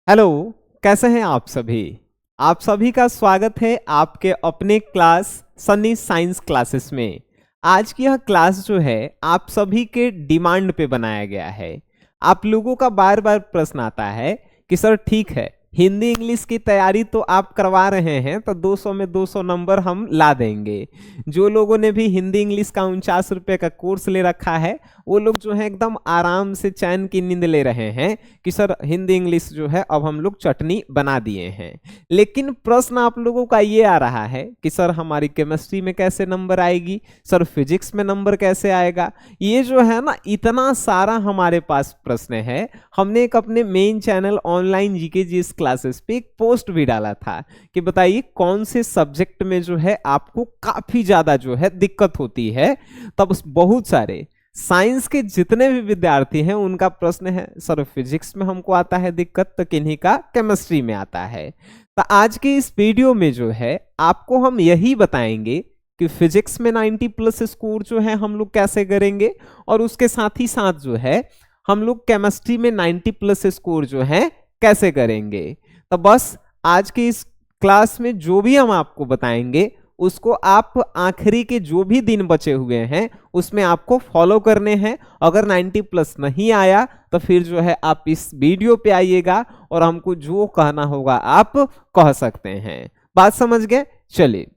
Hello. कैसे हैं आप सभी। आप सभी का स्वागत है आपके अपने क्लास सनी साइंस क्लासेस में। आज की यह क्लास जो है आप सभी के डिमांड पे बनाया गया है। आप लोगों का बार बार प्रश्न आता है कि सर ठीक है, हिंदी इंग्लिश की तैयारी तो आप करवा रहे हैं तो 200 में 200 नंबर हम ला देंगे। जो लोगों ने भी हिंदी इंग्लिश का 49 रुपये का कोर्स ले रखा है वो लोग जो है एकदम आराम से चैन की नींद ले रहे हैं कि सर हिंदी इंग्लिश जो है अब हम लोग चटनी बना दिए हैं। लेकिन प्रश्न आप लोगों का ये आ रहा है कि सर हमारी केमिस्ट्री में कैसे नंबर आएगी, सर फिजिक्स में नंबर कैसे आएगा। ये जो है ना इतना सारा हमारे पास प्रश्न है। हमने एक अपने main channel online GK GS classes पे एक पोस्ट भी डाला था कि बताइए कौन से सब्जेक्ट में जो है आपको काफी ज्यादा जो है दिक्कत होती है। तब बहुत सारे साइंस के जितने भी विद्यार्थी हैं उनका प्रश्न है सर फिजिक्स में हमको आता है दिक्कत तो किन्हीं का केमिस्ट्री में आता है। तो आज के इस वीडियो में जो है आपको हम यही बताएंगे कि फिजिक्स में 90 प्लस स्कोर जो है हम लोग कैसे करेंगे और उसके साथ ही साथ जो है हम लोग केमिस्ट्री में 90 प्लस स्कोर जो है कैसे करेंगे। तो बस आज के इस क्लास में जो भी हम आपको बताएंगे उसको आप आखिरी के जो भी दिन बचे हुए हैं उसमें आपको फॉलो करने हैं। अगर 90 प्लस नहीं आया तो फिर जो है आप इस वीडियो पे आइएगा और हमको जो कहना होगा आप कह सकते हैं। बात समझ गए। चलिए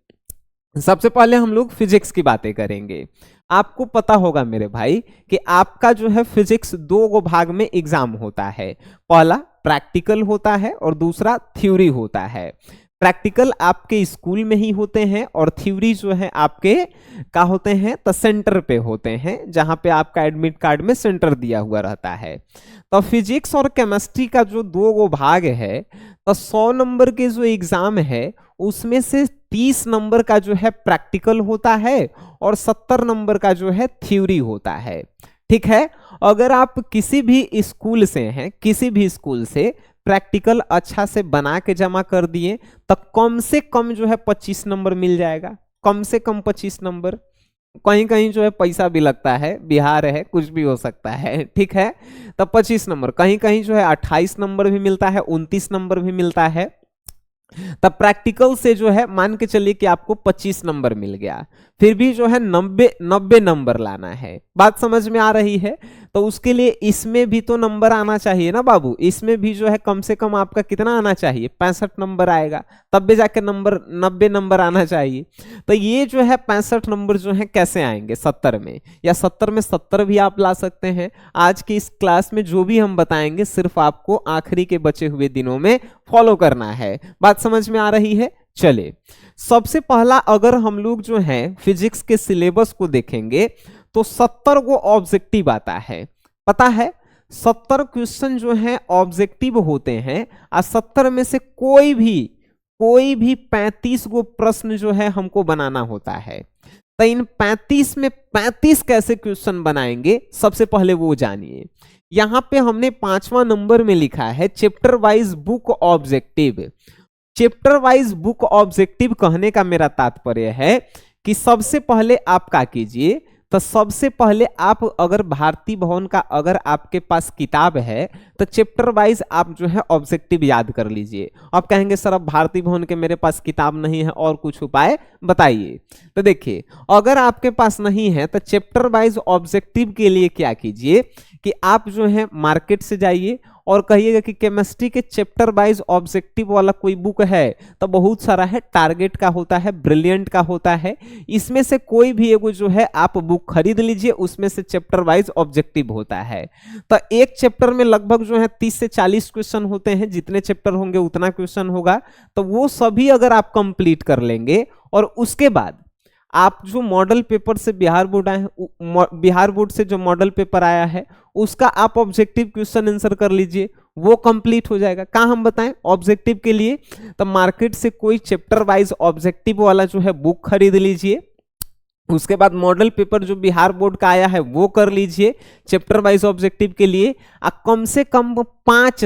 सबसे पहले हम लोग फिजिक्स की बातें करेंगे। आपको पता होगा मेरे भाई कि आपका जो है फिजिक्स दो भाग में एग्जाम होता है। पहला प्रैक्टिकल होता है और दूसरा थ्योरी होता है। प्रैक्टिकल आपके स्कूल में ही होते हैं और थ्योरी जो है आपके का होते हैं तो सेंटर पे होते हैं जहां पे आपका एडमिट कार्ड में सेंटर दिया हुआ रहता है। तो फिजिक्स और केमिस्ट्री का जो दो भाग है तो 100 नंबर के जो एग्जाम है उसमें से 30 नंबर का जो है प्रैक्टिकल होता है और 70 नंबर का जो है थ्योरी होता है। ठीक है। अगर आप किसी भी स्कूल से हैं, किसी भी स्कूल से प्रैक्टिकल अच्छा से बना के जमा कर दिए तो कम से कम जो है 25 नंबर मिल जाएगा। कम से कम 25 नंबर। कहीं कहीं जो है पैसा भी लगता है, बिहार है कुछ भी हो सकता है। ठीक है। तो 25 नंबर, कहीं कहीं जो है 28 नंबर भी मिलता है, 29 नंबर भी मिलता है। तब प्रैक्टिकल से जो है मान के चलिए कि आपको 25 नंबर मिल गया, फिर भी जो है 90 नंबर लाना है। बात समझ में आ रही है। तो उसके लिए इसमें भी तो नंबर आना चाहिए ना बाबू। इसमें भी जो है कम से कम आपका कितना आना चाहिए, 65 नंबर आएगा, तब भी जाके नंबर 90 नंबर आना चाहिए। तो ये जो है 65 नंबर जो है कैसे आएंगे 70 में, या 70 में 70 भी आप ला सकते हैं। आज की इस क्लास में जो भी हम बताएंगे सिर्फ आपको आखिरी के बचे हुए दिनों में फॉलो करना है। बात समझ में आ रही है। चलिए सबसे पहला अगर हम लोग जो है फिजिक्स के सिलेबस को देखेंगे तो 70 को ऑब्जेक्टिव आता है। पता है 70 क्वेश्चन जो है ऑब्जेक्टिव होते हैं और 70 में से कोई भी 35 गो प्रश्न जो है हमको बनाना होता है। तो इन 35 में 35 कैसे क्वेश्चन बनाएंगे सबसे पहले वो जानिए। यहां पे हमने 5वां नंबर में लिखा है chapter wise book objective. Chapter wise book objective कहने का मेरा तात्पर्य है कि सबसे पहले आप क्या कीजिए, तो सबसे पहले आप अगर भारती भवन का अगर आपके पास किताब है तो चैप्टर वाइज आप जो है ऑब्जेक्टिव याद कर लीजिए। आप कहेंगे सर अब भारती भवन के मेरे पास किताब नहीं है और कुछ उपाय बताइए। तो देखिए अगर आपके पास नहीं है तो चैप्टर वाइज ऑब्जेक्टिव के लिए क्या कीजिए कि आप जो है मार्केट से जाइए और कहिएगा कि केमिस्ट्री के चैप्टर वाइज ऑब्जेक्टिव वाला कोई बुक है। तो बहुत सारा है, टारगेट का होता है, ब्रिलियंट का होता है, इसमें से कोई भी एगो जो है आप बुक खरीद लीजिए, उसमें से चैप्टर वाइज ऑब्जेक्टिव होता है। तो एक चैप्टर में लगभग जो है 30 से 40 क्वेश्चन होते हैं, जितने चैप्टर होंगे उतना क्वेश्चन होगा। तो वो सभी अगर आप कंप्लीट कर लेंगे और उसके बाद आप जो मॉडल पेपर से बिहार बोर्ड आए, बिहार बोर्ड से जो मॉडल पेपर आया है उसका आप ऑब्जेक्टिव क्वेश्चन आंसर कर लीजिए, वो कंप्लीट हो जाएगा। कहाँ हम बताएं ऑब्जेक्टिव के लिए, तो मार्केट से कोई चैप्टर वाइज ऑब्जेक्टिव वाला जो है बुक खरीद लीजिए। उसके बाद मॉडल पेपर जो बिहार बोर्ड का आया है वो कर लीजिए चैप्टर वाइज ऑब्जेक्टिव के लिए। कम से कम 5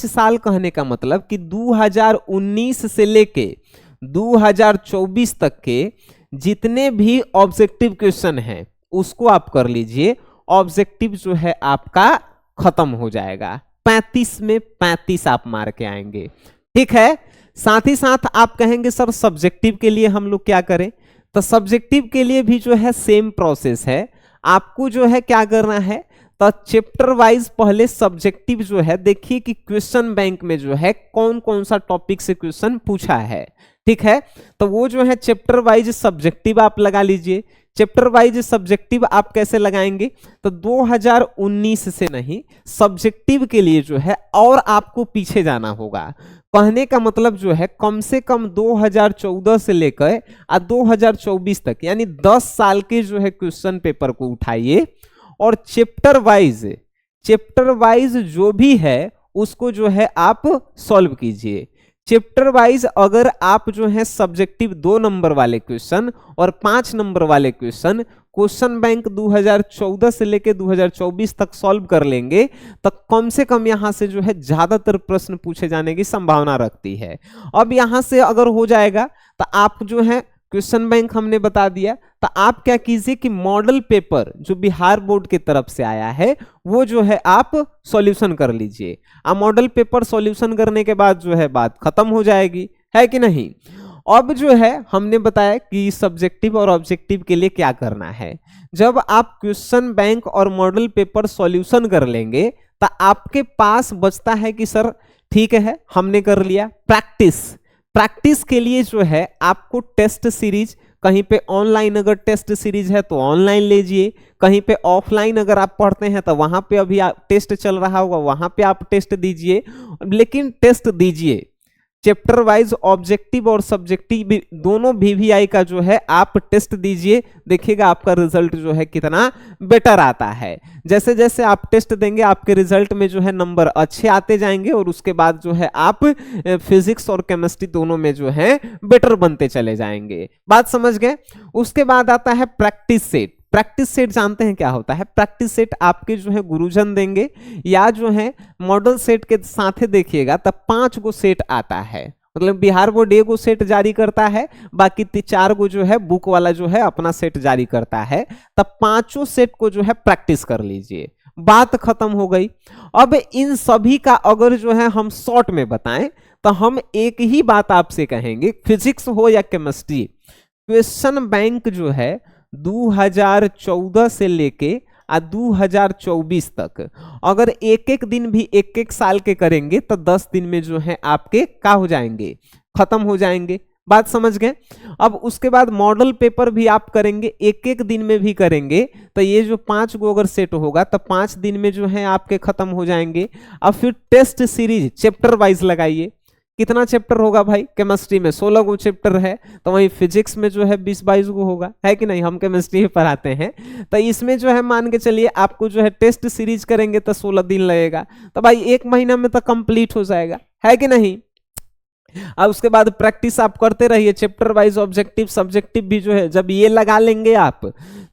साल कहने का मतलब कि 2019 से लेके 2024 तक के जितने भी ऑब्जेक्टिव क्वेश्चन हैं उसको आप कर लीजिए। ऑब्जेक्टिव जो है आपका खत्म हो जाएगा। 35 में 35 आप मार के आएंगे। ठीक है, साथ ही साथ आप कहेंगे सर सब्जेक्टिव के लिए हम लोग क्या करें, तो सब्जेक्टिव के लिए भी जो है सेम प्रोसेस है। आपको जो है क्या करना है, तो चैप्टर वाइज पहले सब्जेक्टिव जो है देखिए कि क्वेश्चन बैंक में जो है कौन कौन सा टॉपिक से क्वेश्चन पूछा है। ठीक है, तो वो जो है चैप्टर वाइज सब्जेक्टिव आप लगा लीजिए। चैप्टर वाइज सब्जेक्टिव आप कैसे लगाएंगे, तो 2019 से नहीं, सब्जेक्टिव के लिए जो है और आपको पीछे जाना होगा। कहने का मतलब जो है कम से कम 2014 से लेकर 2024 तक, यानी 10 साल के जो है क्वेश्चन पेपर को उठाइए और चैप्टर वाइज जो भी है उसको जो है आप सॉल्व कीजिए। चैप्टर वाइज अगर आप जो है सब्जेक्टिव 2 नंबर वाले क्वेश्चन और 5 नंबर वाले क्वेश्चन बैंक 2014 से लेकर 2024 तक सॉल्व कर लेंगे तो कम से कम यहां से जो है ज्यादातर प्रश्न पूछे जाने की संभावना रखती है। अब यहां से अगर हो जाएगा तो आप जो है क्वेश्चन बैंक हमने बता दिया, तो आप क्या कीजिए कि मॉडल पेपर जो बिहार बोर्ड की तरफ से आया है वो जो है आप सॉल्यूशन कर लीजिए। अब मॉडल पेपर सॉल्यूशन करने के बाद जो है बात खत्म हो जाएगी, है कि नहीं। अब जो है हमने बताया कि सब्जेक्टिव और ऑब्जेक्टिव के लिए क्या करना है। जब आप क्वेश्चन बैंक और मॉडल पेपर सॉल्यूशन कर लेंगे तो आपके पास बचता है कि सर ठीक है हमने कर लिया प्रैक्टिस के लिए जो है आपको टेस्ट सीरीज, कहीं पे ऑनलाइन अगर टेस्ट सीरीज है तो ऑनलाइन लीजिए, कहीं पे ऑफलाइन अगर आप पढ़ते हैं तो वहां पे अभी टेस्ट चल रहा होगा वहां पे आप टेस्ट दीजिए, लेकिन टेस्ट दीजिए चैप्टर वाइज ऑब्जेक्टिव और सब्जेक्टिव दोनों VVI का जो है आप टेस्ट दीजिए। देखिएगा आपका रिजल्ट जो है कितना बेटर आता है। जैसे जैसे आप टेस्ट देंगे आपके रिजल्ट में जो है नंबर अच्छे आते जाएंगे और उसके बाद जो है आप फिजिक्स और केमिस्ट्री दोनों में जो है बेटर बनते चले जाएंगे। बात समझ गए। उसके बाद आता है प्रैक्टिस सेट जानते हैं क्या होता है। प्रैक्टिस सेट आपके जो है गुरुजन देंगे या जो है मॉडल सेट के साथ देखिएगा तब 5 गो सेट आता है, मतलब बिहार बोर्ड 1 गो सेट जारी करता है, बाकी 4 गो जो है बुक वाला जो है अपना सेट जारी करता है। तब 5 सेट को जो है प्रैक्टिस कर लीजिए, बात खत्म हो गई। अब इन सभी का अगर जो है हम शॉर्ट में बताएं तो हम एक ही बात आपसे कहेंगे, फिजिक्स हो या केमिस्ट्री, क्वेश्चन बैंक जो है 2014 से लेके 2024 तक अगर एक दिन भी एक साल के करेंगे तो 10 दिन में जो है आपके क्या हो जाएंगे, खत्म हो जाएंगे। बात समझ गए। अब उसके बाद मॉडल पेपर भी आप करेंगे एक दिन में भी करेंगे तो ये जो 5 गो अगर सेट होगा तो 5 दिन में जो है आपके खत्म हो जाएंगे। अब फिर टेस्ट सीरीज चैप्टर वाइज लगाइए। कितना चैप्टर होगा भाई, केमिस्ट्री में 16 गो चैप्टर है तो वही फिजिक्स में जो है 20-22 गो होगा, है कि नहीं, हम केमिस्ट्री पढ़ाते हैं। तो इसमें जो है मान के चलिए आपको जो है टेस्ट सीरीज करेंगे तो 16 दिन लगेगा, तो भाई 1 महीना में तो कंप्लीट हो जाएगा, है कि नहीं। अब उसके बाद प्रैक्टिस आप करते रहिए, चैप्टर वाइज ऑब्जेक्टिव सब्जेक्टिव भी जो है जब ये लगा लेंगे आप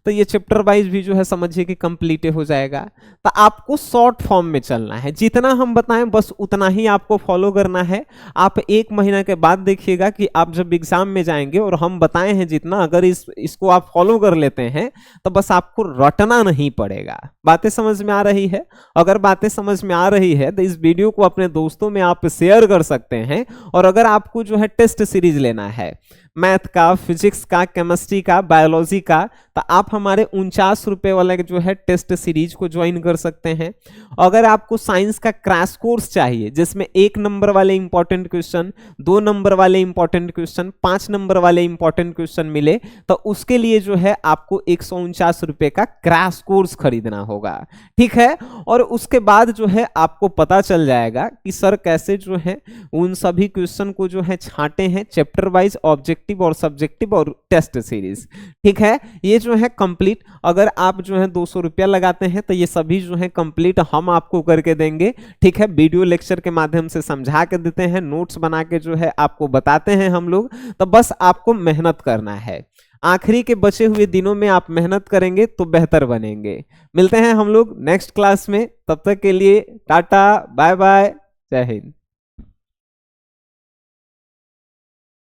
तो ये चैप्टर वाइज भी जो है समझिए कि कंप्लीट हो जाएगा। तो आपको शॉर्ट फॉर्म में चलना है, जितना हम बताएं बस उतना ही आपको फॉलो करना है। आप 1 महीना के बाद देखिएगा कि आप जब एग्जाम में जाएंगे और हम बताए हैं जितना, अगर इसको आप फॉलो कर लेते हैं तो बस आपको रटना नहीं पड़ेगा। बातें समझ में आ रही है। अगर बातें समझ में आ रही है तो इस वीडियो को अपने दोस्तों में आप शेयर कर सकते हैं। और अगर आपको जो है टेस्ट सीरीज लेना है मैथ का, फिजिक्स का, केमिस्ट्री का, बायोलॉजी का, तो आप हमारे 49 रुपए वाले जो है टेस्ट सीरीज को ज्वाइन कर सकते हैं। अगर आपको साइंस का क्रैश कोर्स चाहिए जिसमें 1 नंबर वाले इंपॉर्टेंट क्वेश्चन, 2 नंबर वाले इंपॉर्टेंट क्वेश्चन, 5 नंबर वाले इंपॉर्टेंट क्वेश्चन मिले तो उसके लिए जो है आपको 149 रुपए का क्रैश कोर्स खरीदना होगा, ठीक है। और उसके बाद जो है आपको पता चल जाएगा कि सर कैसे जो है उन सभी क्वेश्चन को जो है छांटे हैं चैप्टर वाइज, ऑब्जेक्टिव और सब्जेक्टिव और टेस्ट सीरीज, ठीक है। ये जो है कंप्लीट अगर आप जो है 200 रुपया लगाते हैं तो ये सभी जो है कंप्लीट हम आपको करके देंगे, ठीक है। वीडियो लेक्चर के माध्यम से समझा के देते हैं, नोट्स बना के जो है आपको बताते हैं हम लोग। तो बस आपको मेहनत करना है, आखिरी के बचे हुए दिनों में आप मेहनत करेंगे तो बेहतर बनेंगे। मिलते हैं हम लोग नेक्स्ट क्लास में, तब तक के लिए टाटा बाय बाय, जय हिंद।